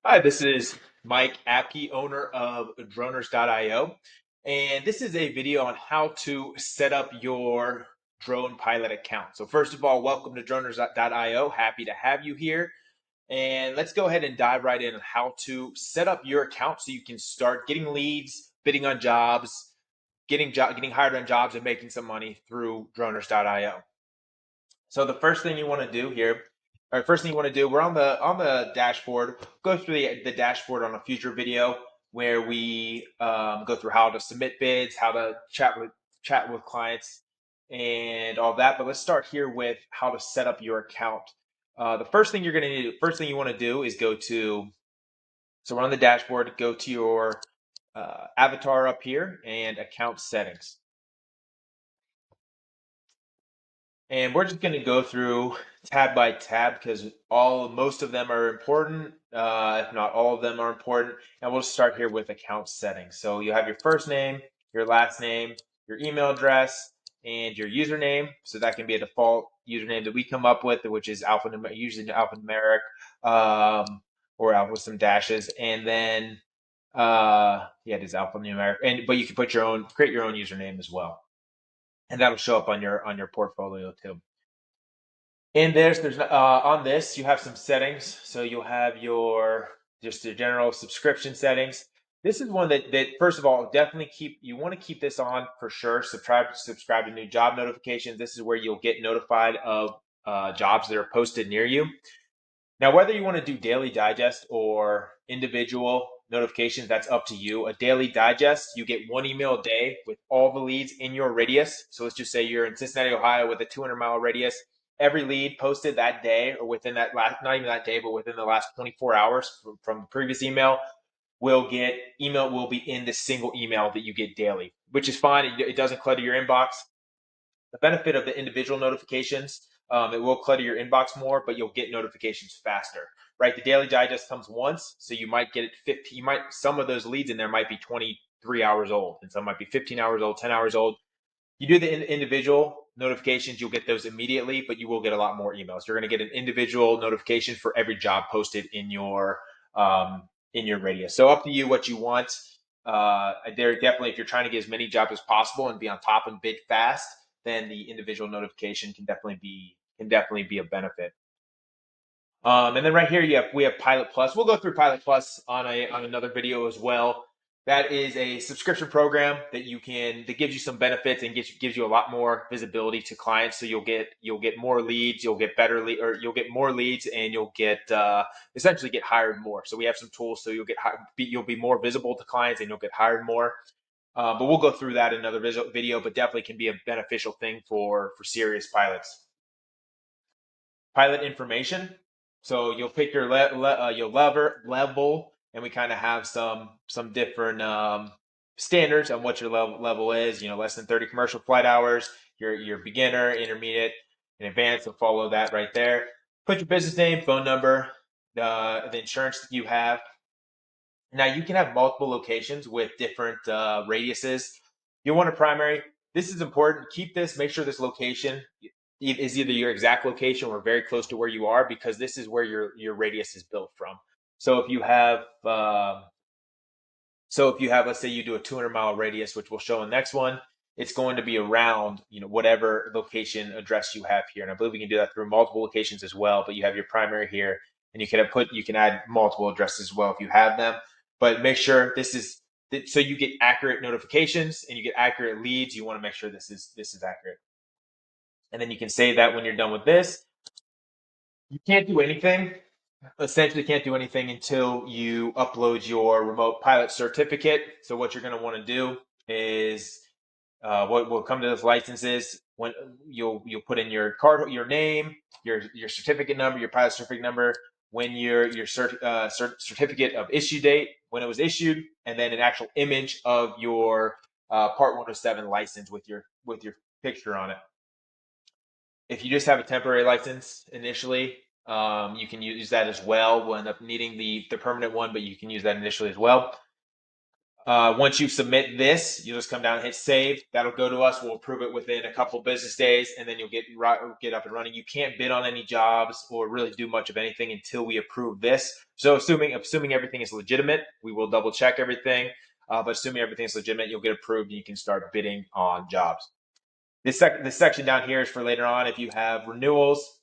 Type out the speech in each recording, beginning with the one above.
Hi, this is Mike Apke, owner of Droners.io, and this is a video on how to set up your drone pilot account. So first of all, welcome to Droners.io. Happy to have you here. And let's go ahead and dive right in on how to set up your account so you can start getting leads, bidding on jobs, getting hired on jobs, and making some money through Droners.io. So the first thing you want to do here, or first thing you want to do, we're on the dashboard. Go through the dashboard on a future video where we go through how to submit bids, how to chat with clients, and all that. But let's start here with how to set up your account. The first thing you're going to need, first thing you want to do is go to. So we're on the dashboard. Go to your avatar up here and account settings. And we're just going to go through tab by tab because most of them are important, if not all of them are important. And we'll start here with account settings. So you have your first name, your last name, your email address, and your username. So that can be a default username that we come up with, which is usually alphanumeric, or alpha with some dashes. And then, yeah, it is alphanumeric. But you can create your own username as well, and that'll show up on your portfolio too. In there's on this you have some settings. So you'll have your just the general subscription settings. This is one that first of all definitely you want to keep this on for sure. Subscribe to new job notifications. This is where you'll get notified of jobs that are posted near you. Now, whether you want to do daily digest or individual notifications, that's up to you. A daily digest, you get one email a day with all the leads in your radius. So let's just say you're in Cincinnati, Ohio with a 200-mile radius. Every lead posted that day or within that last, not even that day, but within the last 24 hours from the previous email will be in the single email that you get daily, which is fine. It doesn't clutter your inbox. The benefit of the individual notifications, it will clutter your inbox more, but you'll get notifications faster, right? The daily digest comes once, so you might get it 15. Some of those leads in there might be 23 hours old, and some might be 15 hours old, 10 hours old. You do the individual notifications, you'll get those immediately, but you will get a lot more emails. You're going to get an individual notification for every job posted in your radius. So up to you what you want. There definitely, if you're trying to get as many jobs as possible and be on top and bid fast, then the individual notification can definitely be a benefit. And then right here we have Pilot Plus. We'll go through Pilot Plus on another video as well. That is a subscription program that gives you some benefits and gives you a lot more visibility to clients. So you'll get more leads, you'll get more leads, and you'll get essentially get hired more. So we have some tools so you'll be more visible to clients and you'll get hired more. But we'll go through that in another video. But definitely can be a beneficial thing for serious pilots. Pilot information. So you'll pick your level, and we kind of have some different standards on what your level is. Less than 30 commercial flight hours. Your beginner, intermediate, and advanced. So follow that right there. Put your business name, phone number, the insurance that you have. Now you can have multiple locations with different radiuses. You want a primary. This is important. Keep this. Make sure this location is either your exact location or very close to where you are, because this is where your radius is built from. So if you have, let's say you do a 200-mile radius, which we'll show in the next one, it's going to be around whatever location address you have here. And I believe we can do that through multiple locations as well. But you have your primary here, and you can add multiple addresses as well if you have them. But make sure this is so you get accurate notifications and you get accurate leads. You want to make sure this is accurate, and then you can save that when you're done with this. You can't do anything, essentially can't do anything until you upload your remote pilot certificate. So what you're going to want to do is what will come to those licenses when you'll put in your your name, your certificate number, your pilot certificate number, when your certificate of issue date, when it was issued, and then an actual image of your Part 107 license with your picture on it. If you just have a temporary license initially, you can use that as well. We'll end up needing the permanent one, but you can use that initially as well. Once you submit this, you'll just come down and hit save. That'll go to us. We'll approve it within a couple business days, and then you'll get up and running. You can't bid on any jobs or really do much of anything until we approve this. So assuming everything is legitimate, we will double check everything. But assuming everything is legitimate, you'll get approved and you can start bidding on jobs. This section down here is for later on if you have renewals.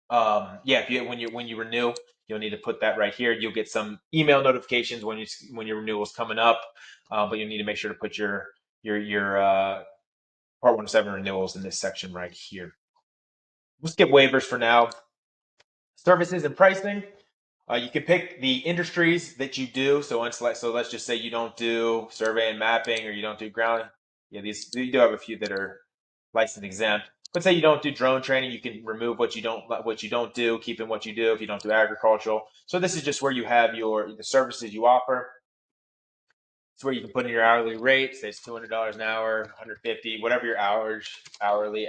Yeah, when you renew, you'll need to put that right here. You'll get some email notifications when your renewal is coming up, but you need to make sure to put your Part 107 renewals in this section right here. We'll skip waivers for now. Services and pricing. You can pick the industries that you do. So let's just say you don't do survey and mapping, or you don't do ground. Yeah, you do have a few that are license exempt. Let's say you don't do drone training, you can remove what you don't do, keep in what you do if you don't do agricultural. So this is just where you have the services you offer. It's where you can put in your hourly rate. Say it's $200 an hour, 150, whatever your average hourly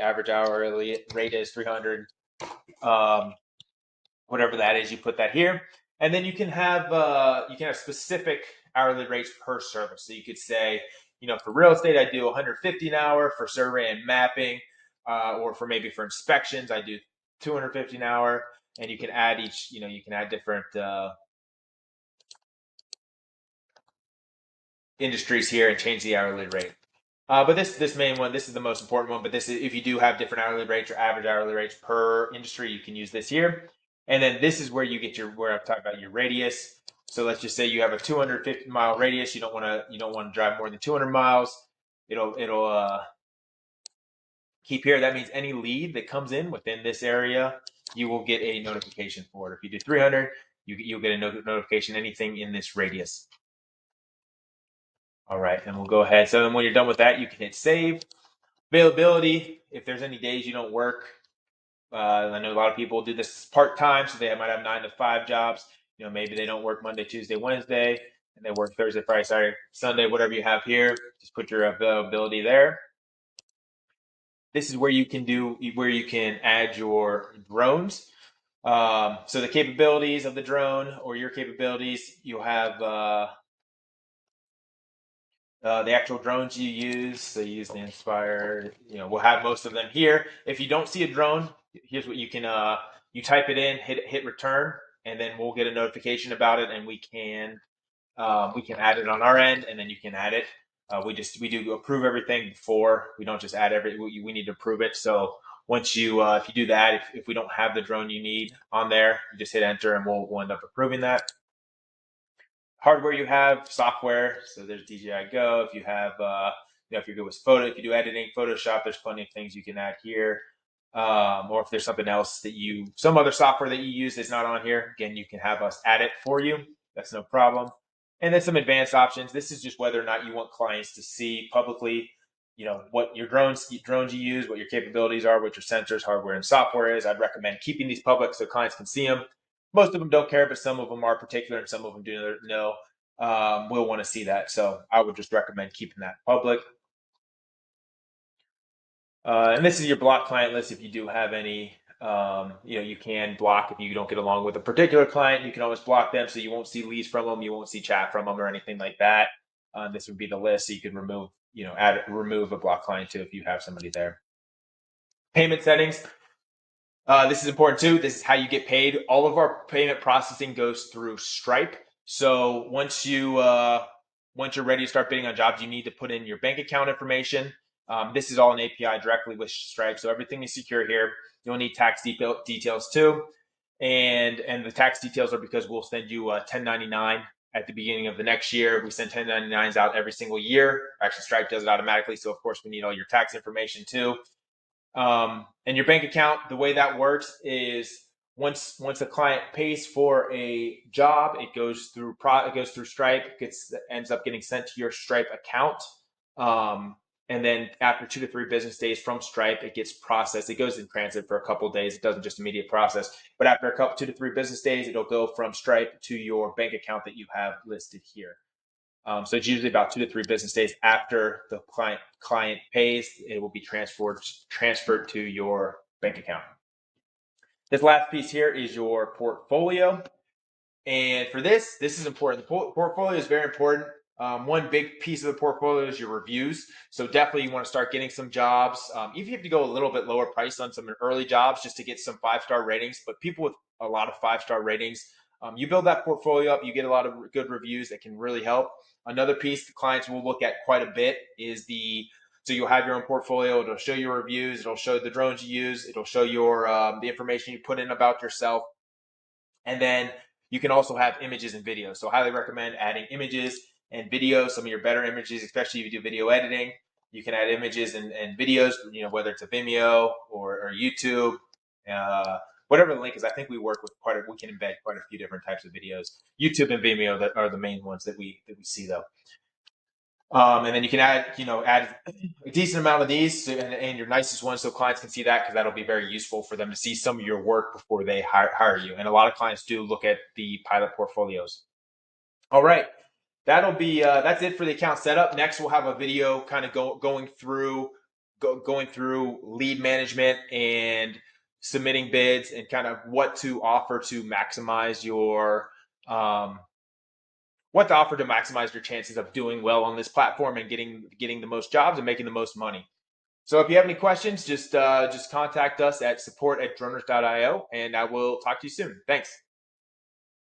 rate is, 300. Whatever that is, you put that here, and then you can have specific hourly rates per service. So you could say, for real estate, I do 150 an hour for survey and mapping, or for inspections, I do 250 an hour, and you can add you can add different industries here and change the hourly rate. But this main one, this is the most important one. But this is if you do have different hourly rates or average hourly rates per industry, you can use this here. And then this is where you get where I'm talking about your radius. So let's just say you have a 250-mile radius. You don't want to drive more than 200 miles. It'll keep here. That means any lead that comes in within this area, you will get a notification for it. If you do 300, you'll get a notification. Anything in this radius. All right, and we'll go ahead. So then when you're done with that, you can hit save. Availability, if there's any days you don't work, I know a lot of people do this part-time, so they might have 9 to 5 jobs. Maybe they don't work Monday, Tuesday, Wednesday, and they work Thursday, Friday, Saturday, Sunday, whatever you have here. Just put your availability there. This is where you can add your drones. So the capabilities of the drone or your capabilities, you'll have the actual drones you use. So you use the Inspire. We'll have most of them here. If you don't see a drone, here's what you can you type it in, hit return, and then we'll get a notification about it, and we can add it on our end, and then you can add it. We do approve everything before. We don't just add we need to approve it. So once if you do that, if we don't have the drone you need on there, you just hit enter, and we'll end up approving that. Hardware you have, software. So there's DJI Go. If you have, if you're good with if you do editing, Photoshop, there's plenty of things you can add here. Or if there's something else some other software that you use that's not on here, again, you can have us add it for you. That's no problem. And then some advanced options. This is just whether or not you want clients to see publicly, what your drones you use, what your capabilities are, what your sensors, hardware, and software is. I'd recommend keeping these public so clients can see them. Most of them don't care, but some of them are particular, and some of them do know will want to see that. So I would just recommend keeping that public. And this is your block client list. If you do have any, you can block if you don't get along with a particular client. You can always block them, so you won't see leads from them, you won't see chat from them, or anything like that. This would be the list, so you can remove a block client too if you have somebody there. Payment settings. This is important too. This is how you get paid. All of our payment processing goes through Stripe. So once you're ready to start bidding on jobs, you need to put in your bank account information. This is all an API directly with Stripe, so everything is secure here. You'll need tax details too, and the tax details are because we'll send you a 1099 at the beginning of the next year. We send 1099s out every single year. Actually, Stripe does it automatically, so of course we need all your tax information too. And your bank account, the way that works is once a client pays for a job, it goes through Stripe, ends up getting sent to your Stripe account. And then after 2 to 3 business days from Stripe, it gets processed. It goes in transit for a couple of days. It doesn't just immediate process. But after 2 to 3 business days, it'll go from Stripe to your bank account that you have listed here. So it's usually about 2 to 3 business days after the client pays, it will be transferred to your bank account. This last piece here is your portfolio. And for this is important. The portfolio is very important. One big piece of the portfolio is your reviews. So definitely you want to start getting some jobs. Even if you have to go a little bit lower price on some early jobs just to get some 5-star ratings, but people with a lot of 5-star ratings, you build that portfolio up, you get a lot of good reviews that can really help. Another piece the clients will look at quite a bit is so you'll have your own portfolio. It'll show your reviews. It'll show the drones you use. It'll show your the information you put in about yourself. And then you can also have images and videos. So I highly recommend adding images and videos, some of your better images, especially if you do video editing. You can add images and videos, whether it's a Vimeo or YouTube, uh, whatever the link is. I think we work with we can embed quite a few different types of videos. YouTube and Vimeo that are the main ones that we see though. And then you can add a decent amount of these and your nicest ones so clients can see that because that'll be very useful for them to see some of your work before they hire you. And a lot of clients do look at the pilot portfolios. All right. That's it for the account setup. Next, we'll have a video kind of going through lead management and submitting bids and kind of what to offer to maximize your chances of doing well on this platform and getting the most jobs and making the most money. So if you have any questions, just contact us at support@droners.io, and I will talk to you soon. Thanks.